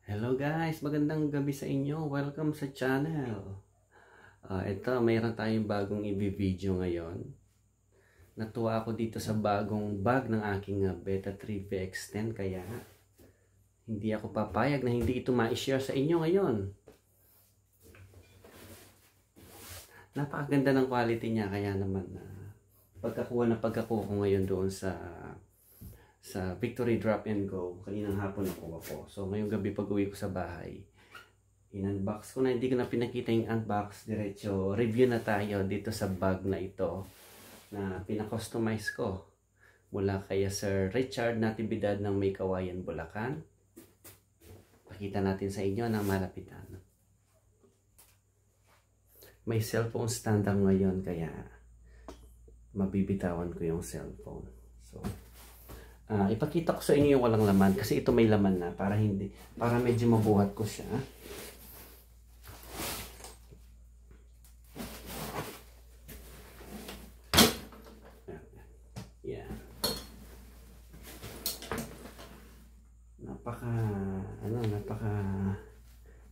Hello guys, magandang gabi sa inyo. Welcome sa channel. Ito, mayroon tayong bagong i-video ngayon. Natuwa ako dito sa bagong bag ng aking Beta 3 VX10 kaya hindi ako papayag na hindi ito ma-share sa inyo ngayon. Napakaganda ng quality niya kaya naman pagkakuha ko ngayon doon sa Victory Drop and Go. Kaninang hapon nakuha ko. So ngayong gabi pag uwi ko sa bahay, in-unbox ko na. Hindi ko na pinakita yung unbox. Diretso review na tayo dito sa bag na ito na pina-customize ko mula kay Sir Richard Natividad ng May Kawayan, Bulacan. Pakita natin sa inyo ng malapitan. May cellphone stand ngayon kaya mabibitawan ko yung cellphone. So ipakita ko sa inyo yung walang laman kasi ito may laman na para medyo mabuhat ko siya. Yan. Napaka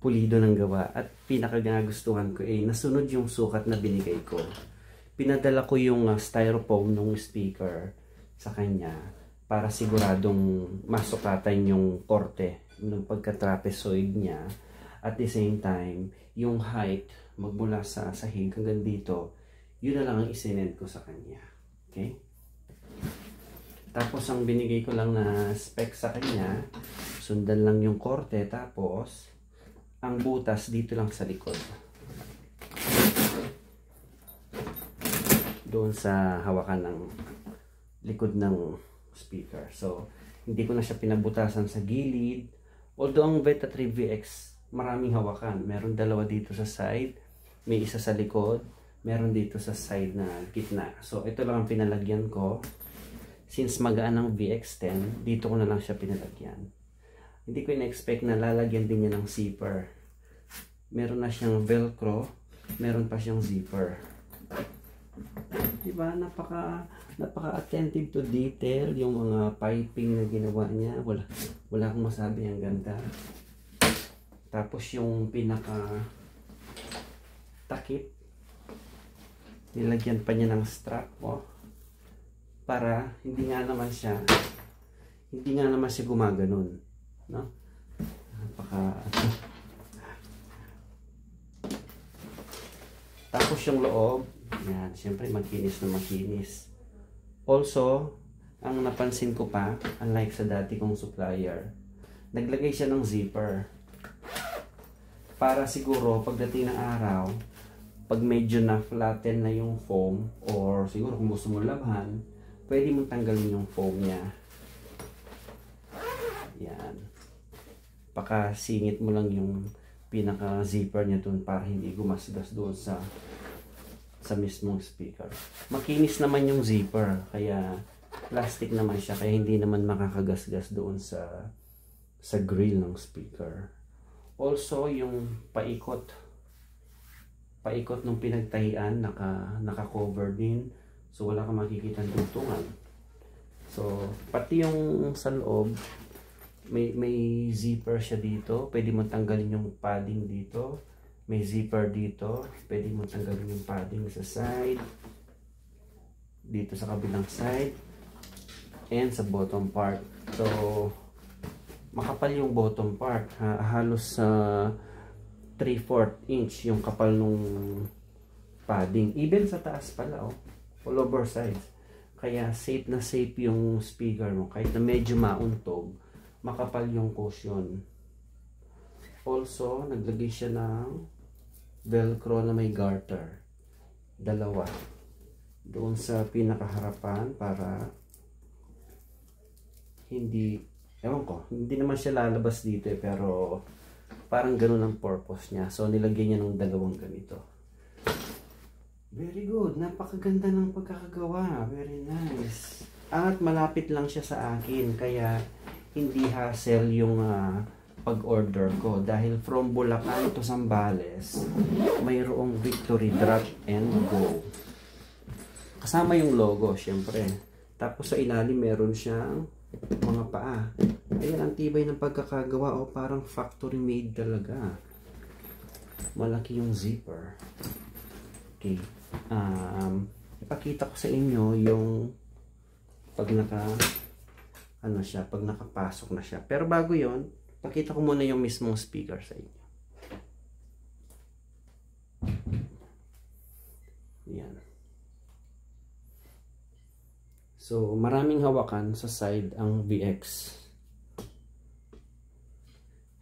pulido ng gawa at pinakagustuhan ko nasunod yung sukat na binigay ko. Pinadala ko yung styrofoam ng speaker sa kanya para siguradong masukatan yung korte ng pagka-trapezoid niya. At the same time, yung height magmula sa sahig hanggang dito, yun na lang ang isinend ko sa kanya. Okay? Tapos ang binigay ko lang na spec sa kanya, sundan lang yung korte, tapos ang butas dito lang sa likod. Doon sa hawakan ng likod ng speaker. So, hindi ko na siya pinabutasan sa gilid. Although ang Beta 3 VX, maraming hawakan. Meron dalawa dito sa side, may isa sa likod, meron dito sa side na gitna. So, ito lang ang pinalagyan ko. Since magaan ang VX10, dito ko na lang siya pinalagyan. Hindi ko in-expect na lalagyan din niya ng zipper. Meron na siyang velcro, meron pa siyang zipper. Diba? Napaka-attentive to detail yung mga piping na ginawa niya. Wala akong masabi, ang ganda. Tapos yung pinaka-takip, nilagyan pa niya ng strap para hindi nga naman siya gumaganon, no? Tapos yung loob, yan, siyempre makinis na makinis. Also, ang napansin ko pa, unlike sa dati kong supplier, naglagay siya ng zipper. Para siguro, pagdating ng araw, pag medyo na-flatten na yung foam, or siguro kung gusto mo labhan, pwede mong tanggalin yung foam niya. Yan. Pakasingit mo lang yung pinaka-zipper niya dun para hindi gumasgas doon sa mismong speaker. Makinis naman yung zipper, kaya plastic naman siya, kaya hindi naman makakagasgas doon sa grill ng speaker. Also, yung paikot ng pinagtahian naka-cover din, so wala kang makikita ng tuntungan. So pati yung sa loob may zipper siya dito, pwede mo tanggalin yung padding dito. May zipper dito, pwede mo tanggalin yung padding sa side, dito sa kabilang side, and sa bottom part. So, makapal yung bottom part, halos 3/4 inch yung kapal nung padding. Even sa taas pala, all over sides. Kaya safe na safe yung speaker mo, kahit na medyo mauntog, makapal yung cushion. Also, naglagay siya ng velcro na may garter. Dalawa. Doon sa pinakaharapan para hindi naman siya lalabas dito pero parang ganun ang purpose niya. So, nilagay niya ng dalawang ganito. Very good. Napakaganda ng pagkakagawa. Very nice. At malapit lang siya sa akin. Kaya, hindi hassle yung pag-order ko dahil from Bulacan to Zambales mayroong Victory Drop and Go. Kasama yung logo syempre. Tapos sa ilalim meron siyang mga paa. Ayan, ang tibay ng pagkakagawa. O, parang factory made talaga. Malaki yung zipper. Okay. Ipakita ko sa inyo yung pag pag nakapasok na siya. Pero bago yon, pakita ko muna yung mismong speaker sa inyo. Yan. So, maraming hawakan sa side ang VX.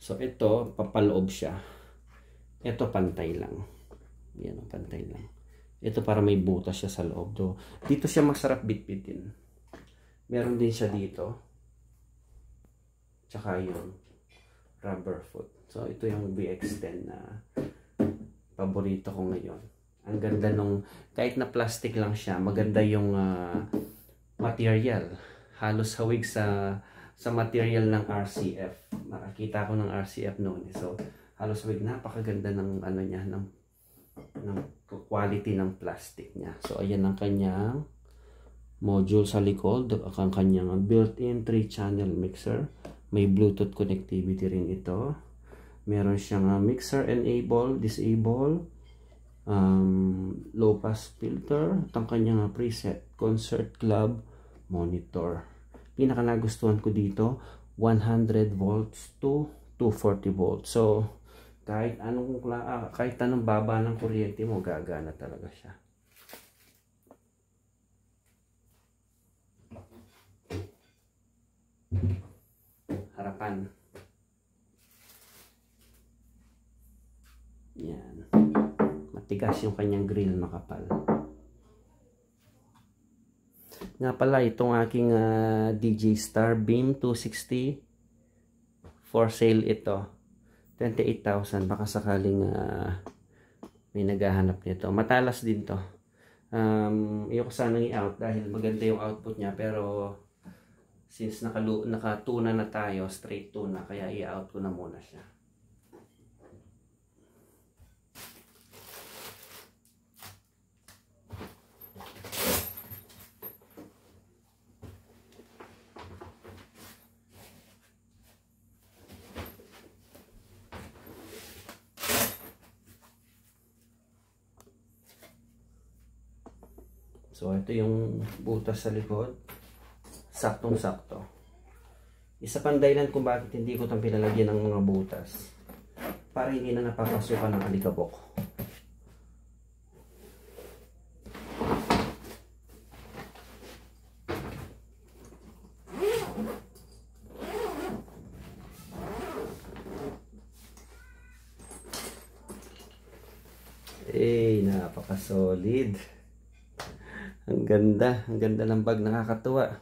So, ito, papaloob siya. Ito, pantay lang. Yan, pantay lang. Ito para may butas siya sa loob. Dito siya masarap bitbitin. Meron din siya dito. Tsaka yung rubber foot. So, ito yung VX10 na paborito ko ngayon. Ang ganda nung, kahit na plastic lang siya, maganda yung material. Halos hawig sa material ng RCF. Nakakita ko ng RCF noon. So, halos hawig, napakaganda ng ano niya, ng quality ng plastic niya. So, ayan ang kanyang module sa likod. Ang kanyang built-in 3-channel mixer. May Bluetooth connectivity rin ito. Meron siyang mixer enable, disable, low pass filter. At ang kanyang preset, concert club monitor. Pinaka nagustuhan ko dito, 100 volts to 240 volts. So, kahit anong baba ng kuryente mo, gagana talaga siya. Harapan. Yan. Matigas yung kanyang grill, makapal. Nga pala, itong aking DJ Star Beam 260 for sale ito. 28,000. Baka sakaling may naghahanap nito. Matalas din to. Ayoko sanang i-out dahil maganda yung output niya, pero since nakatuna na tayo, straight tuna, kaya i-out ko na muna siya. So, ito yung butas sa likod. Saktong-sakto. Isa pang dahilan kung bakit hindi ko itong pinalagyan ng mga butas. Para hindi na napapasukan ng alikabok. Napaka-solid. Ang ganda ng bag, nakakatuwa.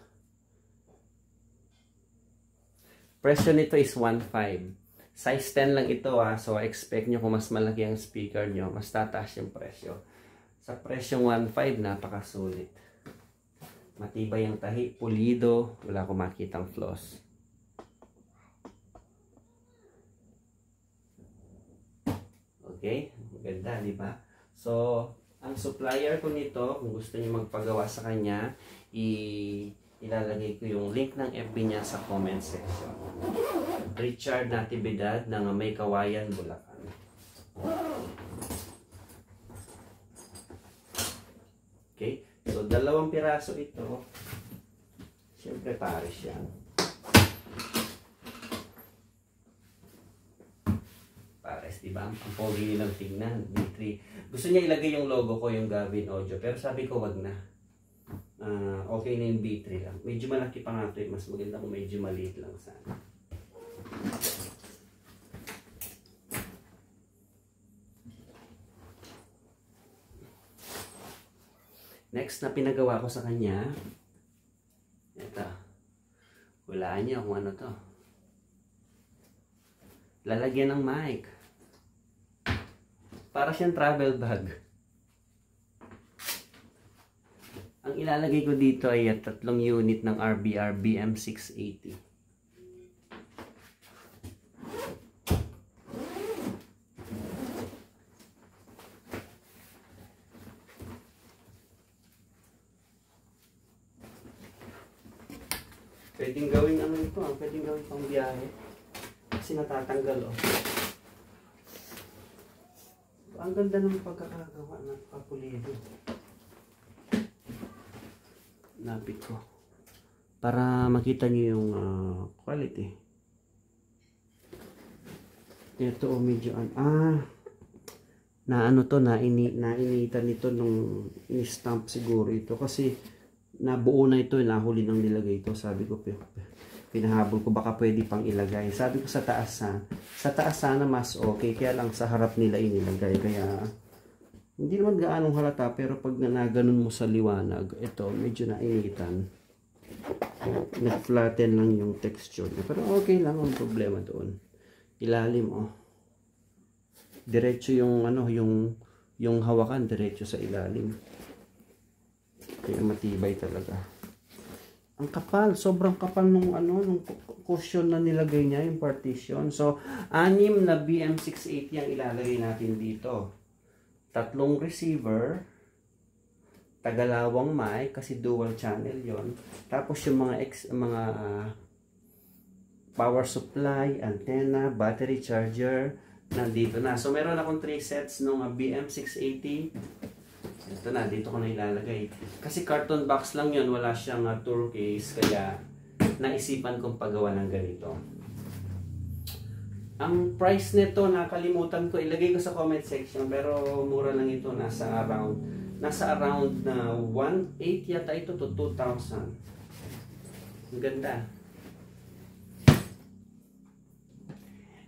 Presyo nito is 1.5. Size 10 lang ito so expect nyo kung mas malaki ang speaker nyo, mas tataas yung presyo. Sa presyong 1.5, napaka-sulit. Matibay ang tahi, pulido, wala akong makitang flaws. Okay, ganda, di ba? So, ang supplier ko nito, kung gusto niyo magpagawa sa kanya, ilalagay ko yung link ng FB niya sa comment section. Richard Natividad ng May Kawayan, Bulacan. Okay, so 2 piraso ito. Siyempre pares yan. Pares, diba? Ang pogi nilang tingnan. B3. Gusto niya ilagay yung logo ko, yung Gavin Audio. Pero sabi ko, wag na. Okay na yung B3 lang. Medyo malaki pa nga ito. Mas maganda kung medyo maliit lang sana. Next na pinagawa ko sa kanya, ito. Hulaan niyo kung ano to. Lalagyan ng mic. Para siyang travel bag. Ang ilalagay ko dito ay 3 unit ng RBR BM680. Pwedeng gawin ano ito, pwedeng gawin pang biyahe. Kasi natatanggal, oh. Ang ganda ng pagkakagawa ng kapulido. Lapit ko. Para makita niyo yung quality. Ito, medyo, na ano to, nainitan nito nung in-stamp siguro ito. Kasi, nabuo na ito, nahuli nang nilagay ito. Sabi ko, pinahabol ko baka pwede pang ilagay. Sabi ko sa taas sana mas okay, kaya lang sa harap nila inilagay. Kaya hindi naman gaanong halata, pero pag ganun mo sa liwanag, ito medyo nainitan. Nag-flatten lang yung texture. Pero okay lang, ang problema doon. Ilalim, oh. Diretso yung yung hawakan diretso sa ilalim. Kaya matibay talaga. Ang kapal, sobrang kapal nung cushion na nilagay niya, yung partition. So, 6 na BM680 ang ilalagay natin dito. 3 receiver, tagalawang mic kasi dual channel 'yon. Tapos yung mga power supply, antenna, battery charger nandito na. So, meron akong 3 sets ng BM680. Ito na, dito ko na ilalagay. Kasi carton box lang yon, wala siyang tour case, kaya naisipan kong paggawa ng ganito. Ang price nito, nakalimutan ko, ilagay ko sa comment section, pero mura lang ito, nasa around na 1.8 yata ito to 2,000. Ang ganda.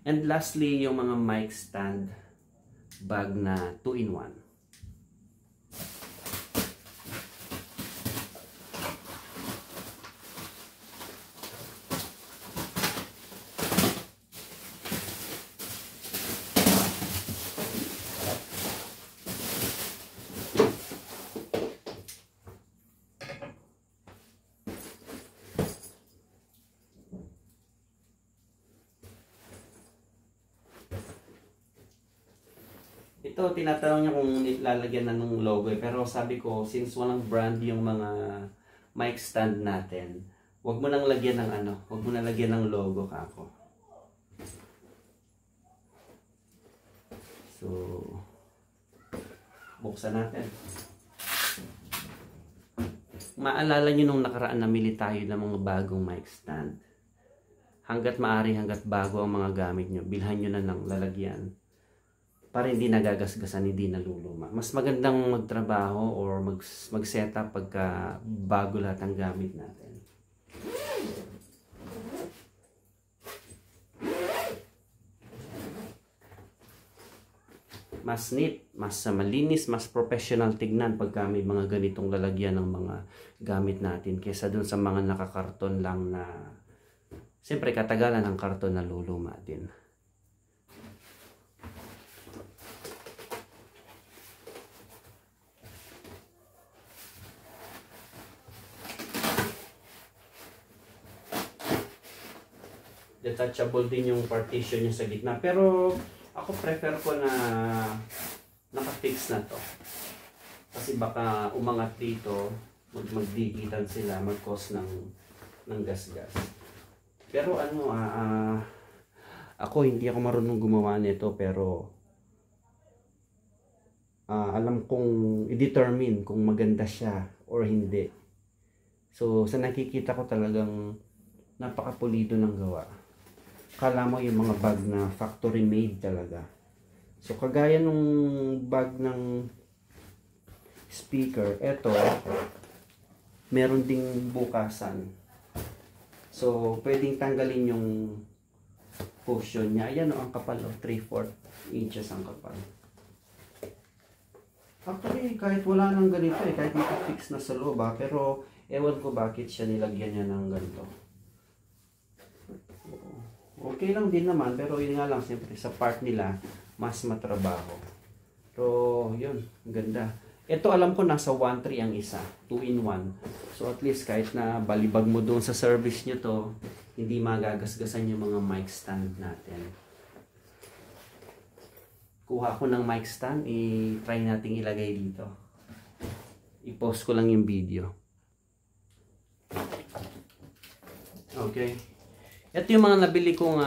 And lastly, yung mga mic stand bag na 2-in-1. Ito, tinatanong niya kung lalagyan na ng logo. Pero sabi ko, since walang brand yung mga mic stand natin, wag mo nang lagyan ng wag mo nang lagyan ng logo, kako. So, buksan natin. Maalala niyo nung nakaraan namili tayo ng mga bagong mic stand. Hanggat maaari, hanggat bago ang mga gamit nyo, bilhan nyo na ng lalagyan. Para hindi nagagasgasan, hindi naluluma. Mas magandang magtrabaho or mag-setup pagka bago lahat ang gamit natin. Mas neat, mas malinis, mas professional tignan pagka may mga ganitong lalagyan ng mga gamit natin kaysa dun sa mga nakakarton lang na siyempre katagalan ng karton na luluma din. Detachable din yung partition niya sa gitna. Pero ako prefer ko na naka-fix na to. Kasi baka umangat dito, magdigitan sila, mag-cause ng gas-gas. Pero ako hindi ako marunong gumawa nito, pero alam kong i-determine kung maganda siya or hindi. So sa nakikita ko talagang napakapulido ng gawa. Kala mo yung mga bag na factory made talaga. So kagaya nung bag ng speaker, eto meron ding bukasan. So pwedeng tanggalin yung cushion niya. Ayan ang kapal, 3/4 inches ang kapal. Actually kahit wala nang ganito kahit naka-fix na sa loob pero ewan ko bakit siya nilagyan niya ng ganito. Okay lang din naman, pero yun nga lang, siyempre sa part nila, mas matrabaho. So, yun, ganda. Ito alam ko nasa 1.3 ang isa, 2-in-1. So at least kahit na balibag mo doon sa service nyo to, hindi magagasgasan yung mga mic stand natin. Kuha ko ng mic stand, i-try nating ilagay dito. I-post ko lang yung video. Okay. Ito yung mga nabili kong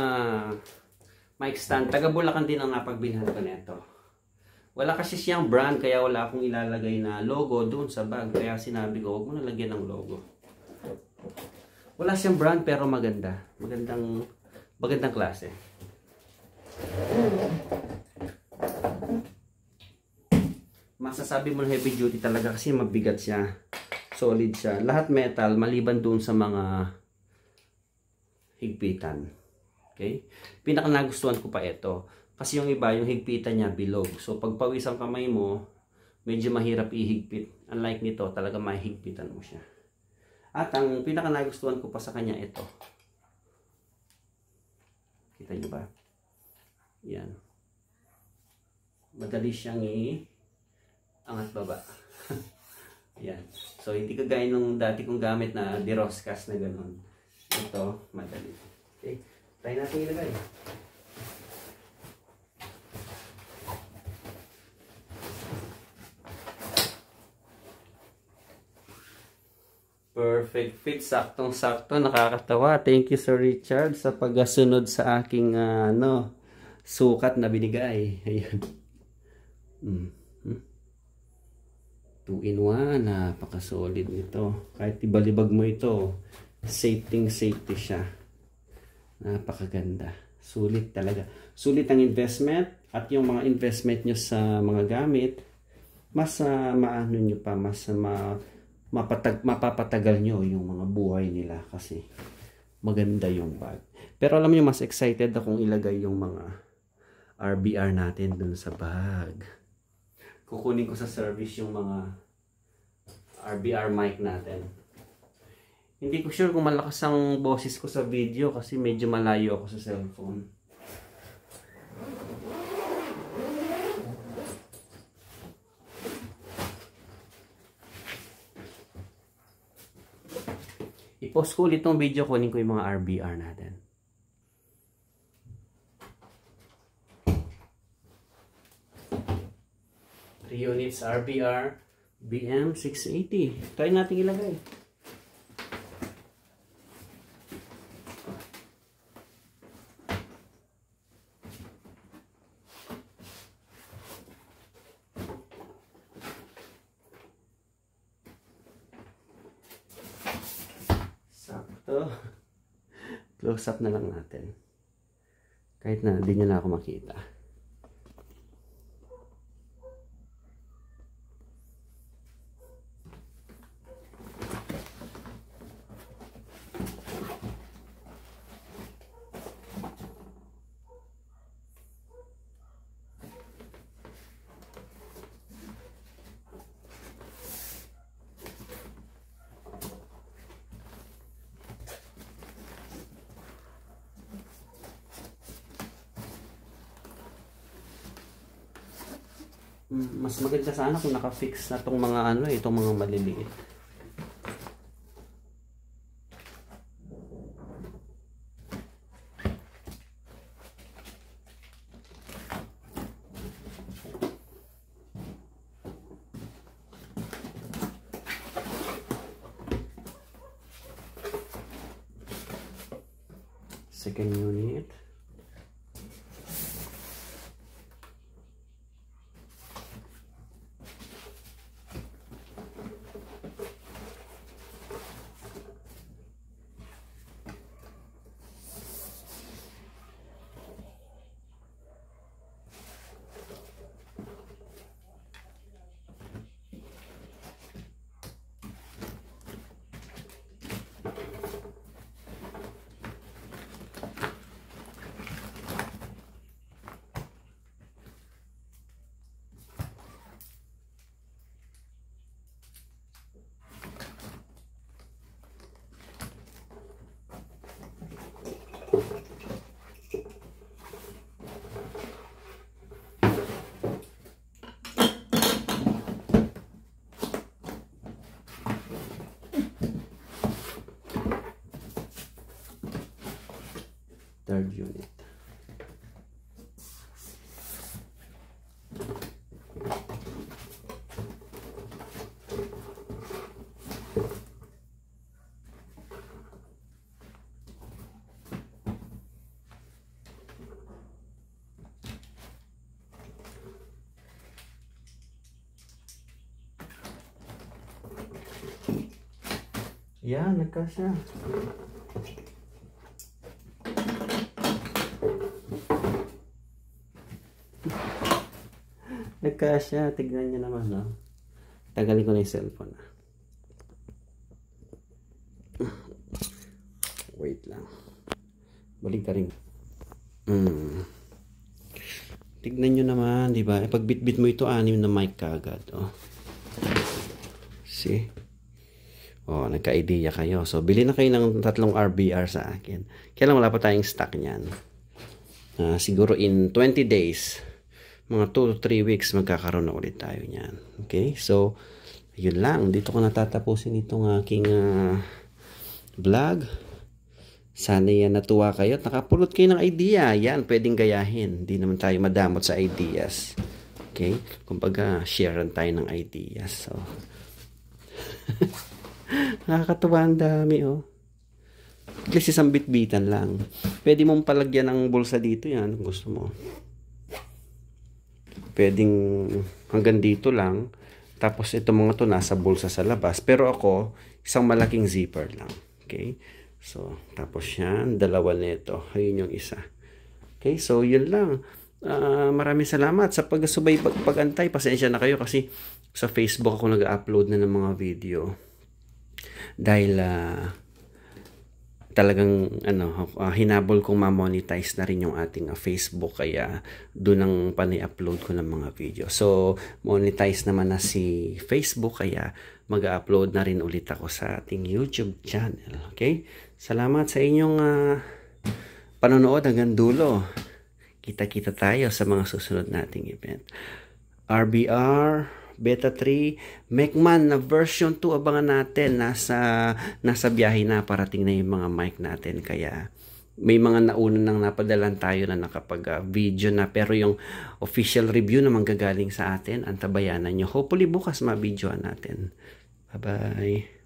mic stand. Taga Bulacan din ang napagbilhan ko nito. Wala kasi siyang brand kaya wala akong ilalagay na logo doon sa bag. Kaya sinabi ko, huwag mo na lagyan ng logo. Wala siyang brand pero maganda. Magandang klase. Masasabi mo heavy duty talaga kasi mabigat siya. Solid siya. Lahat metal maliban doon sa mga higpitan. Okay? Pinaka nagustuhan ko pa ito. Kasi yung iba, yung higpitan niya bilog. So pag pawis ang kamay mo, medyo mahirap ihigpit. Unlike nito, talaga mahigpitan mo siya. At ang pinaka nagustuhan ko pa sa kanya ito. Kita niyo ba? Yan. Madali siyang angat baba. Yan. So hindi kagaya nung dati kong gamit na diroskas na gano'n. Ito, madali. Okay. Try natin ilagay. Perfect fit. Saktong-sakto. Nakakatawa. Thank you, Sir Richard, sa pagsunod sa aking sukat na binigay. Ayan. 2-in-1. Napaka-solid nito. Kahit ibalibag mo ito, safety siya. Napakaganda. Sulit talaga. Sulit ang investment at yung mga investment nyo sa mga gamit, mas maano nyo pa, mas mapapatagal nyo yung mga buhay nila kasi maganda yung bag. Pero alam nyo, mas excited akong ilagay yung mga RBR natin dun sa bag. Kukunin ko sa service yung mga RBR mic natin. Hindi ko sure kung malakas ang boses ko sa video kasi medyo malayo ako sa cellphone. I-post ko ulit itong video, kunin ko yung mga RBR natin. Units RBR BM680. Try natin ilagay. Sakto. Close up na lang natin. Kahit na hindi nyo na ako makita. Mas maganda sana kung naka-fix na tong mga itong mga maliliit. Second unit. Third unit. Yan, nagkasya. Nagkasya. Tignan nyo naman, no? Tagalin ko na yung cellphone. Wait lang. Balik ka rin. Tignan nyo naman, di ba? Pag bit-bit mo ito, 6 na mic kagad. Oh. See? Oh, nagka-idea kayo. So, bili na kayo ng 3 RBR sa akin. Kailan wala pa tayong stock niyan. Siguro in 20 days, mga 2 to 3 weeks, magkakaroon na ulit tayo niyan. Okay? So, yun lang. Dito ko natatapusin itong aking vlog. Sana yan natuwa kayo at nakapulot kayo ng idea. Yan, pwedeng gayahin. Hindi naman tayo madamot sa ideas. Okay? Kumbaga, sharean tayo ng ideas. So, nakakatuwa ang dami, oh. At least isang bit-bitan lang. Pwede mong palagyan ng bulsa dito yan kung gusto mo. Pwedeng hanggang dito lang. Tapos ito mga to nasa bulsa sa labas. Pero ako, isang malaking zipper lang. Okay? So, tapos yan, 2 nito. Ayun yung isa. Okay? So, yun lang. Maraming salamat sa pag-subay, pag-antay. Pasensya na kayo kasi sa Facebook ako nag-upload na ng mga video. Dahil talagang hinabol kong ma-monetize na rin yung ating Facebook, kaya doon ang pani-upload ko ng mga video. So monetize naman na si Facebook, kaya mag-upload na rin ulit ako sa ating YouTube channel. Okay? Salamat sa inyong panonood hanggang dulo. Kita-kita tayo sa mga susunod nating event. RBR Beta 3, Mecman na version 2, abangan natin. Nasa biyahe na, parating na yung mga mic natin. Kaya may mga nauna nang napadalan tayo na nakapag-video na. Pero yung official review na manggagaling sa atin, antabayanan nyo. Hopefully bukas ma-videoan natin. Bye-bye.